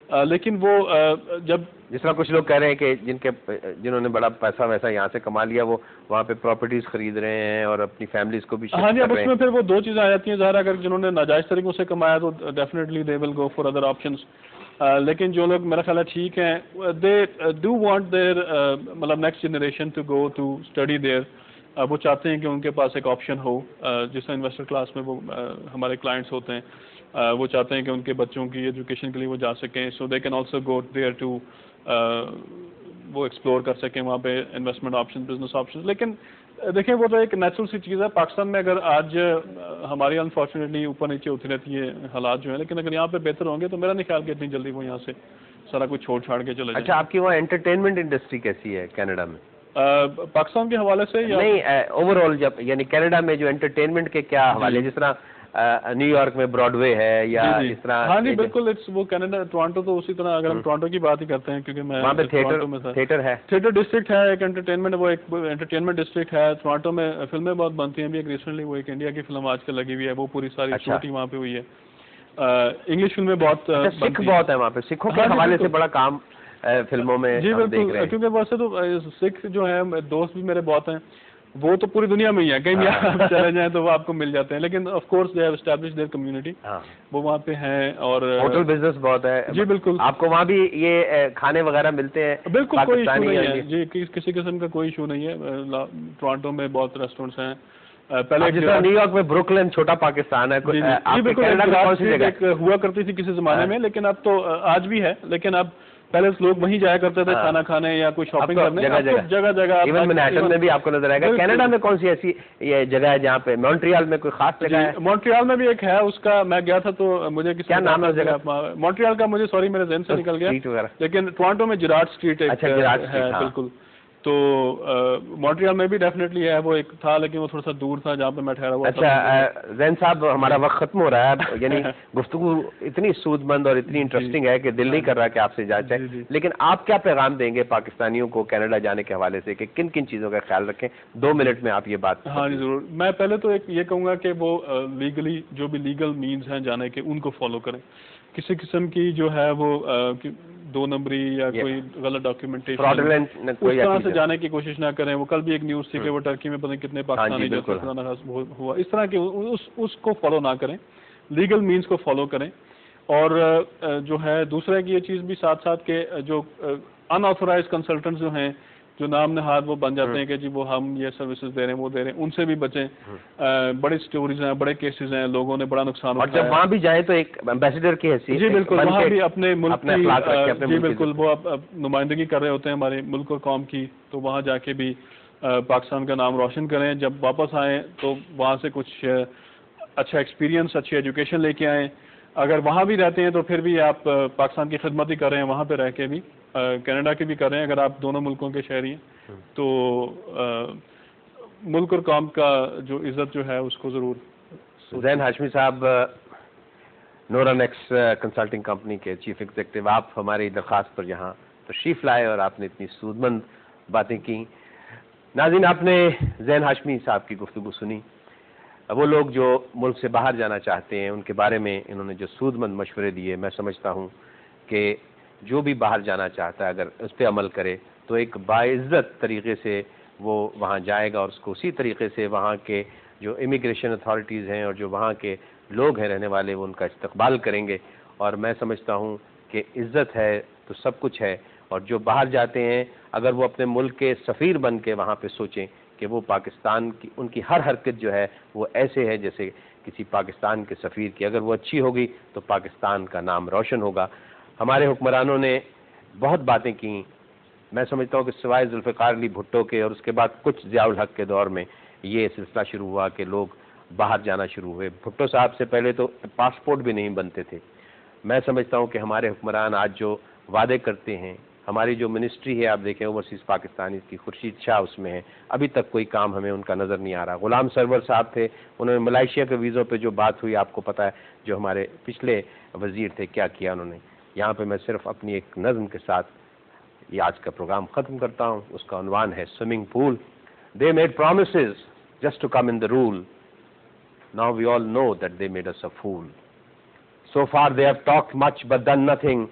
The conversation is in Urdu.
لیکن وہ جب جس طرح کچھ لوگ کہہ رہے ہیں کہ جنہوں نے بڑا پیسہ ویسا یہاں سے کما لیا وہ وہاں پہ پراپرٹیز خرید رہے ہیں اور اپنی فیملیز کو بھی ہاں جی، اب اس میں پھر وہ دو چیزیں آ جاتی ہیں. ظاہر اگر جنہوں نے ناجائز طریقوں سے کمایا تو definitely they will go for other options. لیکن جو لوگ میرا خیال ہے ٹھیک ہیں, دے ڈو وانٹ دیئر مطلب next generation to go to study there. وہ چاہتے ہیں کہ ان کے پاس ایک آپشن ہو, جس طرح انویسٹر کلاس میں وہ ہمارے کلائنٹس ہوتے ہیں, وہ چاہتے ہیں کہ ان کے بچوں کی ایجوکیشن کے لیے وہ جا سکیں. So they can also go there to وہ ایکسپلور کر سکیں وہاں پہ انویسٹمنٹ آپشن, بزنس آپشن. لیکن دیکھیں وہ تو ایک نیچرل سی چیز ہے. پاکستان میں اگر آج ہماری انفارچونیٹلی اوپر نیچے ہوتی رہتی ہے حالات جو ہیں, لیکن اگر یہاں پہ بہتر ہوں گے تو میرا نہیں خیال کہ اتنی جلدی وہ یہاں سے سارا کچھ چھوڑ چھاڑ کے چلے جائیں. اچھا, آپ کی وہاں انٹرٹینمنٹ انڈسٹری کیسی ہے کینیڈا میں؟ پاکستان کے حوالے سے یا نہیں, اوور آل جب یعنی کینیڈا میں جو انٹرٹینمنٹ کے کیا حوالے, جس طرح نیو یارک میں براڈ وے ہے یا اس طرح؟ ہاں جی بالکل, وہ کینیڈا ٹورانٹو تو اسی طرح, اگر ہم ٹورانٹو کی بات ہی کرتے ہیں کیونکہ میں وہاں پہ تھیٹر ہے, تھیٹر ڈسٹرکٹ ہے ایک انٹرٹینمنٹ, وہ ایک انٹرٹینمنٹ ڈسٹرکٹ ہے. ٹورانٹو میں فلمیں بہت بنتی ہیں, بھی ایک ریسنٹلی وہ ایک انڈیا کی فلم آج کل لگی ہوئی ہے, وہ پوری ساری شوٹنگ وہاں پہ ہوئی ہے. انگلش فلمیں بہت سکھ بہت ہے وہاں پہ, سکھوں کے حوالے سے بڑا کام فلموں میں جی بالکل, کیونکہ ویسے تو سکھ جو ہیں دوست بھی میرے بہت ہیں, وہ تو پوری دنیا میں ہی ہے, کہیں بھی آپ چلے جائیں تو وہ آپ کو مل جاتے ہیں. لیکن of course they have establish their community, وہ وہاں پہ ہیں. اور ہوٹل بزنس بہت ہے. جی بالکل, آپ کو وہاں بھی یہ کھانے وغیرہ ملتے ہیں؟ بالکل کوئی ایشو نہیں ہے جی, کسی قسم کا کوئی ایشو نہیں ہے. ٹورانٹو میں بہت ریسٹورینٹس ہیں. پہلے نیو یارک میں بروکلن چھوٹا پاکستان ہے, بالکل ہوا کرتی تھی کسی زمانے میں, لیکن اب تو آج بھی ہے. لیکن اب پہلے لوگ وہیں جایا کرتے تھے کھانا کھانے یا کوئی شاپنگ کرنے, جگہ جگہ. ایون مینہٹن میں بھی آپ کو نظر آئے گا. کینیڈا میں کون سی ایسی یہ جگہ ہے جہاں پہ؟ مونٹریال میں کوئی خاص جگہ ہے؟ مونٹریال میں بھی ایک ہے, اس کا میں گیا تھا تو مجھے کیا نام ہے جگہ مونٹریال کا, مجھے سوری میرے ذہن سے نکل گیا. لیکن ٹورانٹو میں جراڈ اسٹریٹ ایک ہے بالکل. تو مونٹریال میں بھی ڈیفینیٹلی ہے, وہ ایک تھا لیکن وہ تھوڑا سا دور تھا جہاں پہ میں ٹھہرا ہوا. اچھا زین صاحب, ہمارا وقت ختم ہو رہا ہے, یعنی گفتگو اتنی سود مند اور اتنی انٹرسٹنگ ہے کہ دل نہیں کر رہا کہ آپ سے جا جائے. لیکن آپ کیا پیغام دیں گے پاکستانیوں کو کینیڈا جانے کے حوالے سے, کہ کن کن چیزوں کا خیال رکھیں؟ 2 منٹ میں آپ یہ بات. ہاں جی ضرور. میں پہلے تو ایک یہ کہوں گا کہ وہ لیگلی جو بھی لیگل مینز ہیں جانے کے, ان کو فالو کریں. کسی قسم کی جو ہے وہ 2 نمبری یا کوئی غلط ڈاکیومنٹیشن اس طرح سے جانے کی کوشش نہ کریں. وہ کل بھی ایک نیوز تھی کہ وہ ٹرکی میں پتہ نہیں کتنے پاکستانی جو ہوا, اس طرح کے اس کو فالو نہ کریں, لیگل مینز کو فالو کریں. اور جو ہے دوسرا کی یہ چیز بھی ساتھ ساتھ کہ جو ان آتھورائز کنسلٹنٹ جو ہیں, جو نام نہاد وہ بن جاتے ہیں کہ جی وہ ہم یہ سروسز دے رہے ہیں وہ دے رہے ہیں, ان سے بھی بچیں. بڑی سٹوریز ہیں, بڑے کیسز ہیں, لوگوں نے بڑا نقصان اٹھایا. اور جب وہاں بھی جائیں تو ایک ایمبیسڈر کی حیثیت, جی بالکل, وہاں بھی اپنے ملک کی, جی بالکل, وہ نمائندگی کر رہے ہوتے ہیں ہمارے ملک اور قوم کی, تو وہاں جا کے بھی پاکستان کا نام روشن کریں. جب واپس آئیں تو وہاں سے کچھ اچھا ایکسپیرینس, اچھی ایجوکیشن لے کے آئیں. اگر وہاں بھی رہتے ہیں تو پھر بھی آپ پاکستان کی خدمت ہی کر رہے ہیں, وہاں پہ رہ کے بھی کینیڈا کی بھی کر رہے ہیں. اگر آپ دونوں ملکوں کے شہری ہیں تو ملک اور قوم کا جو عزت جو ہے اس کو ضرور. زین ہاشمی صاحب, نورا نیکس کنسلٹنگ کمپنی کے چیف ایگزیکٹو, آپ ہماری درخواست پر یہاں تشریف لائے اور آپ نے اتنی سود مند باتیں کی. ناظرین, آپ نے زین ہاشمی صاحب کی گفتگو سنی. وہ لوگ جو ملک سے باہر جانا چاہتے ہیں ان کے بارے میں انہوں نے جو سود مند مشورے دیے, میں سمجھتا ہوں کہ جو بھی باہر جانا چاہتا ہے اگر اس پہ عمل کرے تو ایک باعزت طریقے سے وہ وہاں جائے گا, اور اس کو اسی طریقے سے وہاں کے جو امیگریشن اتھارٹیز ہیں اور جو وہاں کے لوگ ہیں رہنے والے, وہ ان کا استقبال کریں گے. اور میں سمجھتا ہوں کہ عزت ہے تو سب کچھ ہے. اور جو باہر جاتے ہیں اگر وہ اپنے ملک کے سفیر بن کے وہاں پہ سوچیں کہ وہ پاکستان کی, ان کی ہر حرکت جو ہے وہ ایسے ہے جیسے کسی پاکستان کے سفیر کی, اگر وہ اچھی ہوگی تو پاکستان کا نام روشن ہوگا. ہمارے حکمرانوں نے بہت باتیں کی. میں سمجھتا ہوں کہ سوائے ذوالفقار علی بھٹو کے اور اس کے بعد کچھ ضیاء الحق کے دور میں یہ سلسلہ شروع ہوا کہ لوگ باہر جانا شروع ہوئے. بھٹو صاحب سے پہلے تو پاسپورٹ بھی نہیں بنتے تھے. میں سمجھتا ہوں کہ ہمارے حکمران آج جو وعدے کرتے ہیں, ہماری جو منسٹری ہے آپ دیکھیں اوورسیز پاکستانی کی, خورشید شاہ اس میں ہے, ابھی تک کوئی کام ہمیں ان کا نظر نہیں آ رہا. غلام سرور صاحب تھے, انہوں نے ملائیشیا کے ویزوں پہ جو بات ہوئی آپ کو پتہ ہے, جو ہمارے پچھلے وزیر تھے کیا کیا انہوں نے. یہاں پہ میں صرف اپنی ایک نظم کے ساتھ یہ آج کا پروگرام ختم کرتا ہوں. اس کا عنوان ہے swimming pool. They made promises just to come in the rule. Now we all know that they made us a fool. So far they have talked much but done nothing.